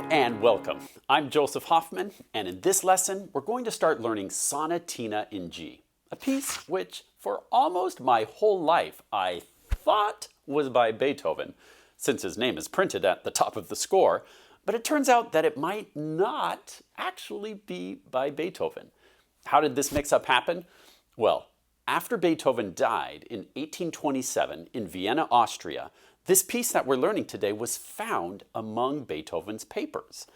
And welcome. I'm Joseph Hoffman, and in this lesson, we're going to start learning Sonatina in G, a piece which, for almost my whole life, I thought was by Beethoven, since his name is printed at the top of the score, but it turns out that it might not actually be by Beethoven. How did this mix-up happen? Well, after Beethoven died in 1827 in Vienna, Austria, this piece that we're learning today was found among Beethoven's papers.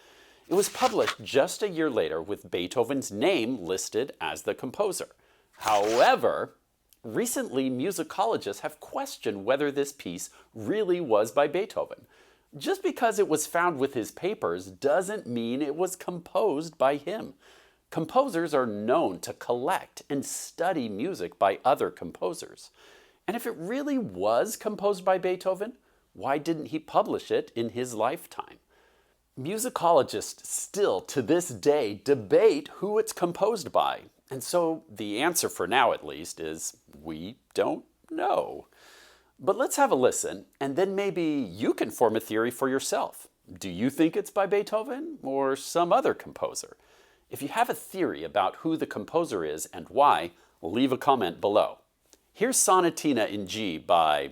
It was published just a year later with Beethoven's name listed as the composer. However, recently musicologists have questioned whether this piece really was by Beethoven. Just because it was found with his papers doesn't mean it was composed by him. Composers are known to collect and study music by other composers. And if it really was composed by Beethoven, why didn't he publish it in his lifetime? Musicologists still, to this day, debate who it's composed by. And so the answer, for now at least, is we don't know. But let's have a listen, and then maybe you can form a theory for yourself. Do you think it's by Beethoven or some other composer? If you have a theory about who the composer is and why, leave a comment below. Here's Sonatina in G by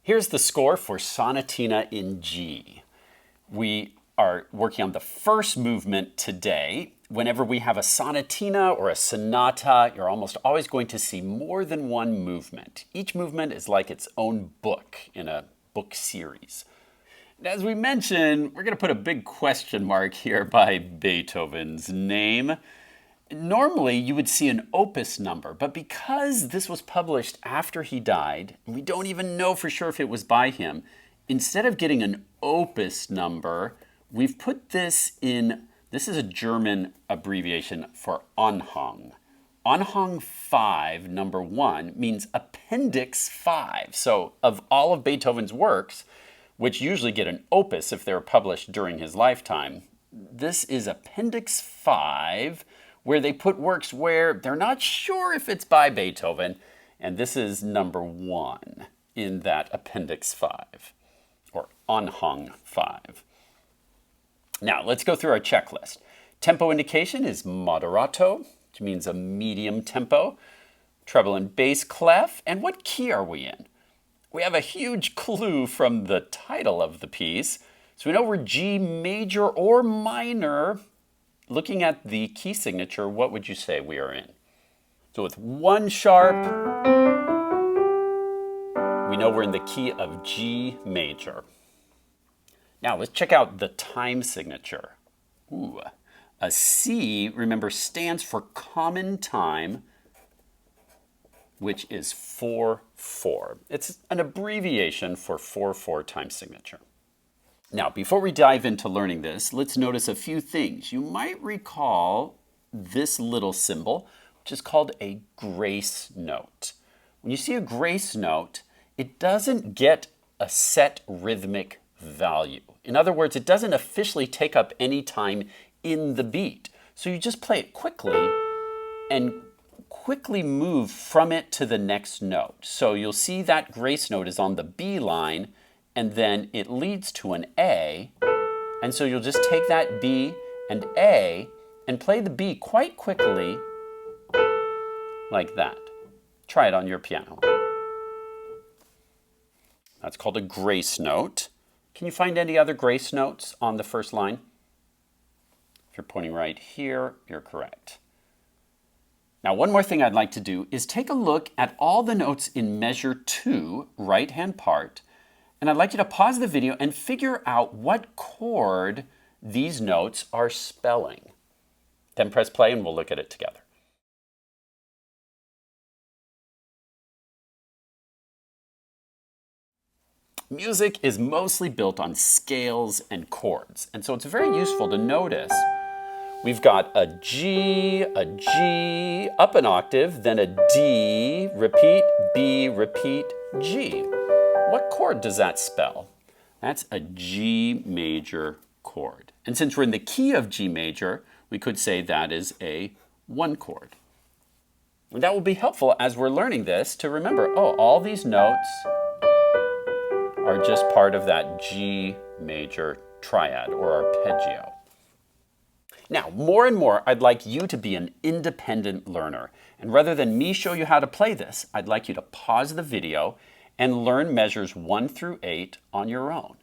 Here's the score for Sonatina in G. We are working on the first movement today. Whenever we have a sonatina or a sonata, you're almost always going to see more than one movement. Each movement is like its own book in a book series. And as we mentioned, we're going to put a big question mark here by Beethoven's name. Normally, you would see an opus number, but because this was published after he died, and we don't even know for sure if it was by him, instead of getting an opus number, we've put this in, this is a German abbreviation for Anhang. Anhang 5, number 1, means Appendix 5. So of all of Beethoven's works, which usually get an opus if they're published during his lifetime, this is Appendix 5, where they put works where they're not sure if it's by Beethoven, and this is number 1 in that Appendix 5, or Anhang 5. Now, let's go through our checklist. Tempo indication is moderato, which means a medium tempo, treble and bass clef, and what key are we in? We have a huge clue from the title of the piece, so we know we're G major or minor. Looking at the key signature, what would you say we are in? So with 1 sharp, we know we're in the key of G major. Now let's check out the time signature. Ooh, a C, remember, stands for common time. which is 4/4. It's an abbreviation for 4/4 time signature. Now, before we dive into learning this, let's notice a few things. You might recall this little symbol, which is called a grace note. When you see a grace note, it doesn't get a set rhythmic value. In other words, it doesn't officially take up any time in the beat. So you just play it quickly and quickly move from it to the next note. So you'll see that grace note is on the B line, and then it leads to an A. And so you'll just take that B and A and play the B quite quickly like that. Try it on your piano. That's called a grace note. Can you find any other grace notes on the first line? If you're pointing right here, you're correct. Now, one more thing I'd like to do is take a look at all the notes in measure 2, right-hand part, and I'd like you to pause the video and figure out what chord these notes are spelling. Then press play and we'll look at it together. Music is mostly built on scales and chords, and so it's very useful to notice we've got a G, up an octave, then a D, repeat, B, repeat, G. What chord does that spell? That's a G major chord. And since we're in the key of G major, we could say that is a 1 chord. And that will be helpful as we're learning this to remember, oh, all these notes are just part of that G major triad or arpeggio. Now, more and more, I'd like you to be an independent learner. And rather than me show you how to play this, I'd like you to pause the video and learn measures 1 through 8 on your own.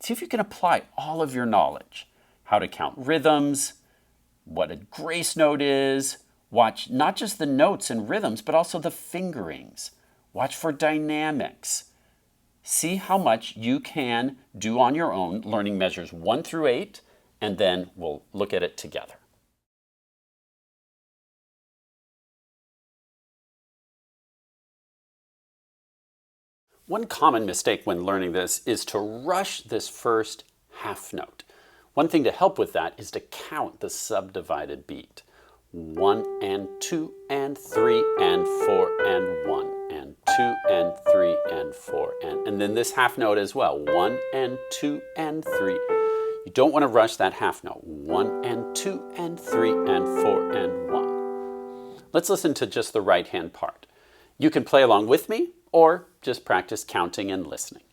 See if you can apply all of your knowledge. How to count rhythms, what a grace note is. Watch not just the notes and rhythms, but also the fingerings. Watch for dynamics. See how much you can do on your own, learning measures 1 through 8, and then we'll look at it together. One common mistake when learning this is to rush this first half note. One thing to help with that is to count the subdivided beat. 1 and 2 and 3 and 4 and 1 and 2 and 3 and 4 and then this half note as well. 1 and 2 and 3. You don't want to rush that half note. 1 and 2 and 3 and 4 and 1. Let's listen to just the right hand part. You can play along with me or just practice counting and listening.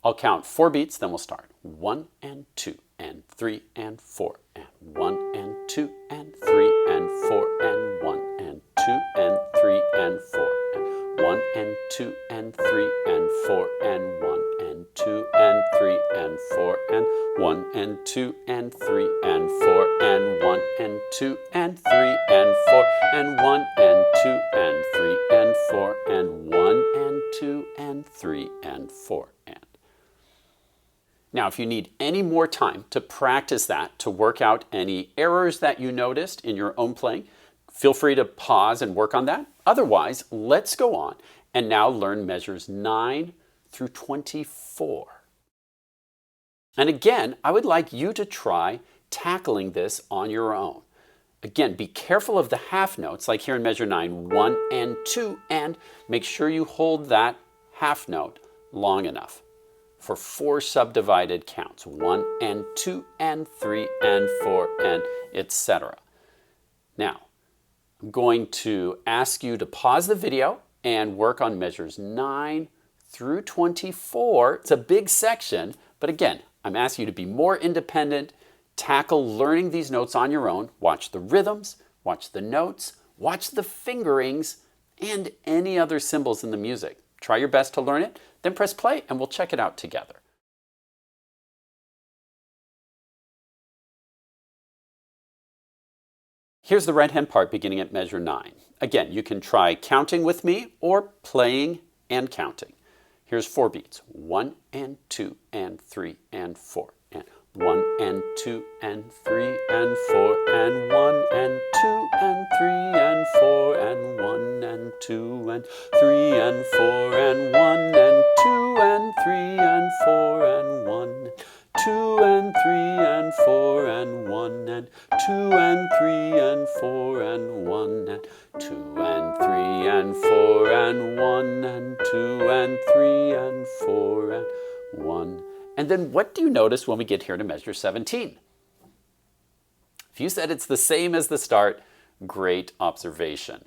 I'll count 4 beats, then we'll start. 1 and 2 and 3 and 4 and 1 and 2 and 3 and 4 and 1 and 2 and 3 and 4 and 1 and 2 and 3 and 4 and 1 and 2 and 3 and 4 and 1 and 2 and 3 and 4 and 1 and 2 and 3 and 4 and 1 and 2 and 3 and 4 and 1 and 2 and 3 and 4 and. Now, if you need any more time to practice that, to work out any errors that you noticed in your own playing, feel free to pause and work on that. Otherwise, let's go on and now learn measures 9 through 24. And again, I would like you to try tackling this on your own. Again, be careful of the half notes, like here in measure 9, 1 and 2, and make sure you hold that half note long enough for 4 subdivided counts, 1 and 2 and 3 and 4 and etc. Now, I'm going to ask you to pause the video and work on measures 9 through 24. It's a big section, but again, I'm asking you to be more independent, tackle learning these notes on your own, watch the rhythms, watch the notes, watch the fingerings, and any other symbols in the music. Try your best to learn it, then press play and we'll check it out together. Here's the right hand part beginning at measure 9. Again, you can try counting with me or playing and counting. Here's 4 beats. 1 and 2 and 3 and 4 and 1 and 2 and 3 and 4 and 1 and 2 and 3 and 4 and 1 and 2 and 3 and 4 and 1 and 2 and 3 and 4 and 1, 2 and 3 and 4 and 1 and 2 and 3 and 4 and 1 and 2 and 3 and 4 and 1 and 2 and 3 and 4 and 1. And then what do you notice when we get here to measure 17? If you said it's the same as the start, great observation.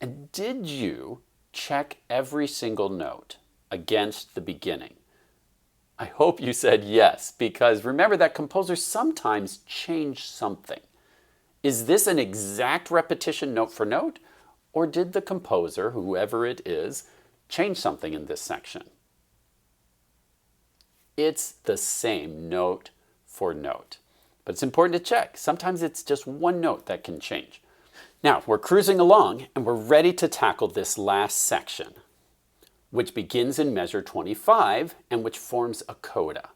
And did you check every single note against the beginning? I hope you said yes, because remember that composers sometimes change something. Is this an exact repetition note for note, or did the composer, whoever it is, change something in this section? It's the same note for note. But it's important to check. Sometimes it's just one note that can change. Now, we're cruising along and we're ready to tackle this last section, which begins in measure 25 and which forms a coda.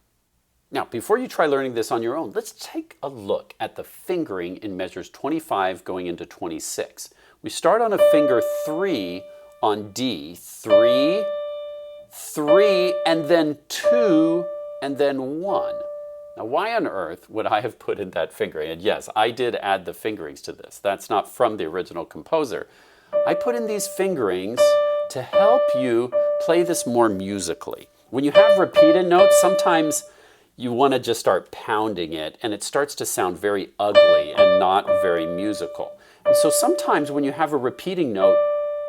Now, before you try learning this on your own, let's take a look at the fingering in measures 25 going into 26. We start on a finger 3 on D, 3, 3, and then 2, and then 1. Now, why on earth would I have put in that fingering? And yes, I did add the fingerings to this. That's not from the original composer. I put in these fingerings to help you play this more musically. When you have repeated notes, sometimes you want to just start pounding it, and it starts to sound very ugly and not very musical. And so sometimes when you have a repeating note,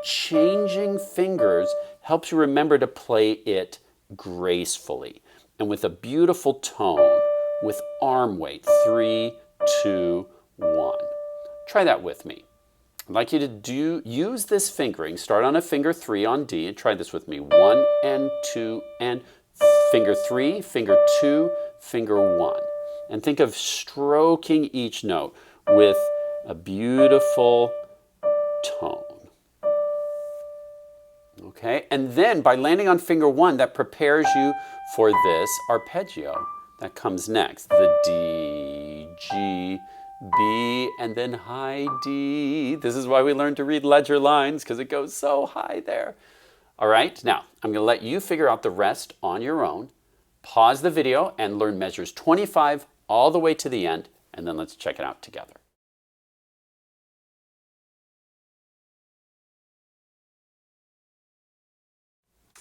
changing fingers helps you remember to play it gracefully and with a beautiful tone, with arm weight, 3, 2, 1. Try that with me. I'd like you to use this fingering. Start on a finger 3 on D and try this with me. 1 and 2 and finger 3, finger 2, finger 1. And think of stroking each note with a beautiful tone. Okay, and then by landing on finger 1, that prepares you for this arpeggio that comes next. The D, G, B, and then high D. This is why we learn to read ledger lines, because it goes so high there. All right, now I'm going to let you figure out the rest on your own. Pause the video and learn measures 25 all the way to the end, and then let's check it out together.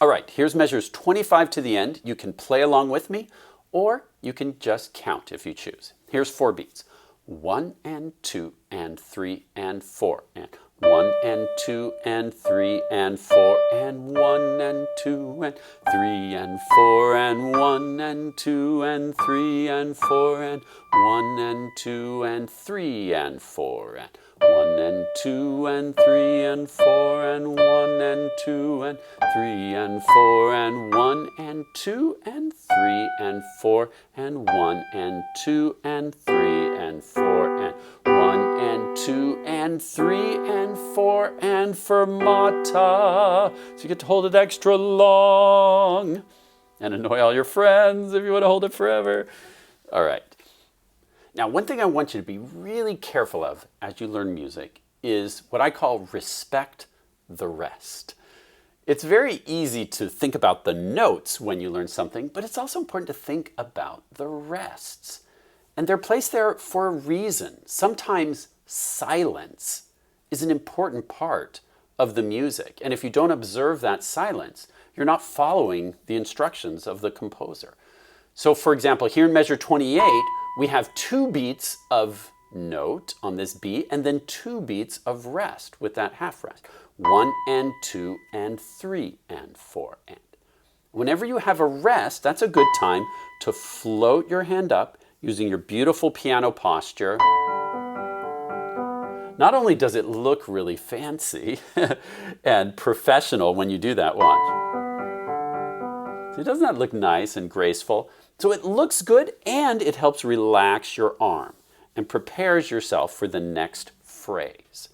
All right, here's measures 25 to the end. You can play along with me, or you can just count if you choose. Here's 4 beats. 1 and 2 and 3 and 4 and 1 and 2 and 3 and 4 and 1 and 2 and 3 and 4 and 1 and 2 and 3 and 4 and 1 and 2 and 3 and 4 and 1 and 2 and 3 and 4 and 1 and 2 and 3 and 4 and 1 and 2 and 3 and 4 and 1 and 2 and 3 and 4 and 1 and 2 and 3 and 4 and fermata. So you get to hold it extra long and annoy all your friends if you want to hold it forever. All right. Now, one thing I want you to be really careful of as you learn music is what I call respect the rest. It's very easy to think about the notes when you learn something, but it's also important to think about the rests. And they're placed there for a reason. Sometimes silence is an important part of the music. And if you don't observe that silence, you're not following the instructions of the composer. So for example, here in measure 28, we have 2 beats of note on this B and then 2 beats of rest with that half rest. 1 and 2 and 3 and 4 and. Whenever you have a rest, that's a good time to float your hand up using your beautiful piano posture. Not only does it look really fancy and professional when you do that, watch. See, doesn't that look nice and graceful? So it looks good and it helps relax your arm and prepares yourself for the next phrase.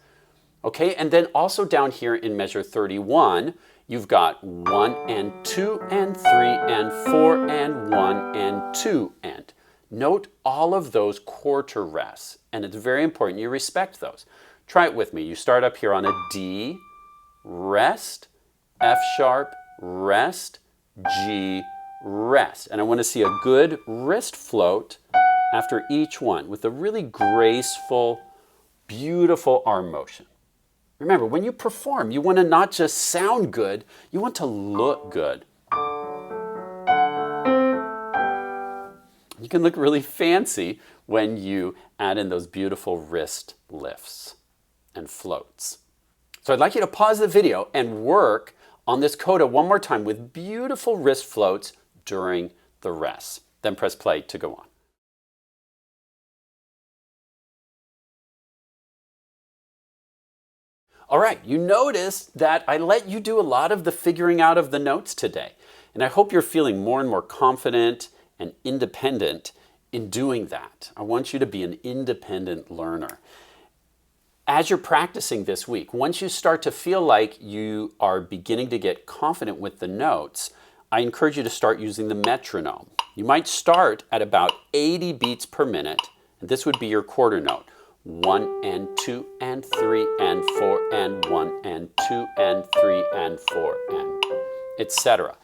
Okay, and then also down here in measure 31, you've got 1 and 2 and 3 and 4 and 1 and 2 and. Note all of those quarter rests, and it's very important you respect those. Try it with me. You start up here on a D, rest, F sharp, rest, G, rest. And I want to see a good wrist float after each one with a really graceful, beautiful arm motion. Remember, when you perform, you want to not just sound good, you want to look good. You can look really fancy when you add in those beautiful wrist lifts and floats. So I'd like you to pause the video and work on this coda one more time with beautiful wrist floats during the rests. Then press play to go on. All right, you noticed that I let you do a lot of the figuring out of the notes today. And I hope you're feeling more and more confident and independent in doing that. I want you to be an independent learner. As you're practicing this week, once you start to feel like you are beginning to get confident with the notes, I encourage you to start using the metronome. You might start at about 80 beats per minute, and this would be your quarter note. 1 and 2 and 3 and 4 and 1 and 2 and 3 and 4 and etc.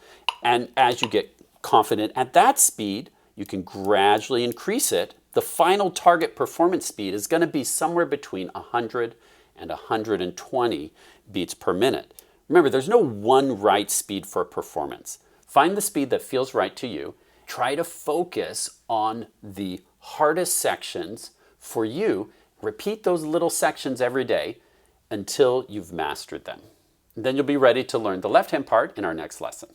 And as you get confident at that speed, you can gradually increase it. The final target performance speed is going to be somewhere between 100 and 120 beats per minute. Remember, there's no one right speed for a performance. Find the speed that feels right to you. Try to focus on the hardest sections for you. Repeat those little sections every day until you've mastered them. Then you'll be ready to learn the left-hand part in our next lesson.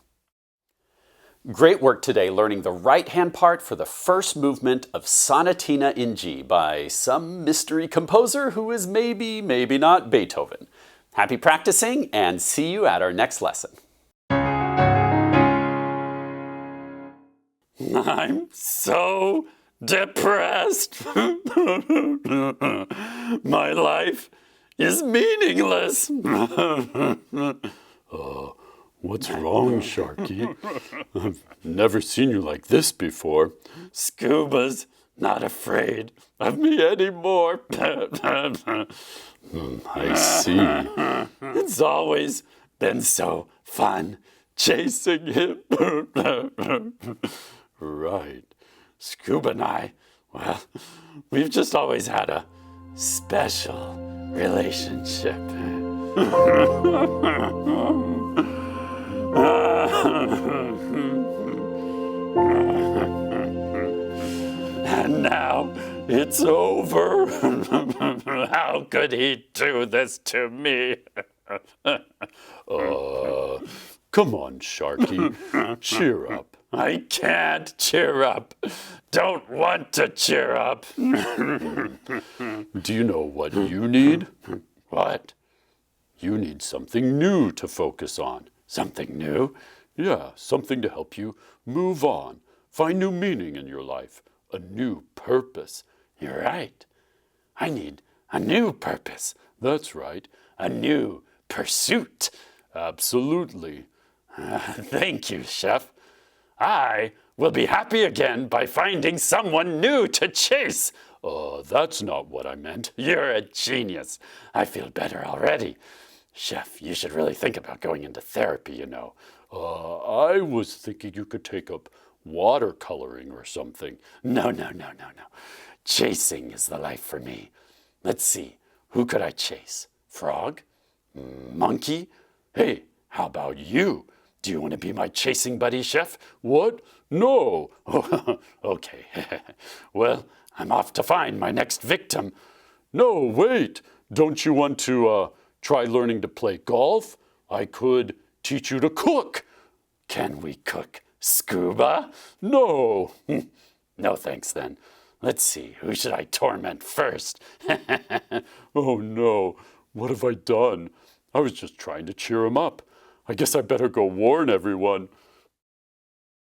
Great work today learning the right-hand part for the first movement of Sonatina in G by some mystery composer who is maybe not Beethoven. Happy practicing and see you at our next lesson. I'm so depressed. My life is meaningless. What's wrong, Sharky? I've never seen you like this before. Scuba's not afraid of me anymore. I see. It's always been so fun chasing him. Right. Scuba and I, well, we've just always had a special relationship. And now it's over. How could he do this to me? Come on, Sharky. Cheer up. I can't cheer up. Don't want to cheer up. Do you know what you need? What? You need something new to focus on. Something new? Yeah, something to help you move on. Find new meaning in your life. A new purpose. You're right. I need a new purpose. That's right. A new pursuit. Absolutely. Thank you, Chef. I will be happy again by finding someone new to chase. Oh, that's not what I meant. You're a genius. I feel better already. Chef, you should really think about going into therapy, you know. I was thinking you could take up watercoloring or something. No. Chasing is the life for me. Let's see, who could I chase? Frog? Monkey? Hey, how about you? Do you want to be my chasing buddy, Chef? What? No. Okay. Well, I'm off to find my next victim. No, wait. Don't you want to try learning to play golf? I could teach you to cook. Can we cook scuba? No. No thanks then. Let's see, who should I torment first? Oh no, what have I done? I was just trying to cheer him up. I guess I better go warn everyone.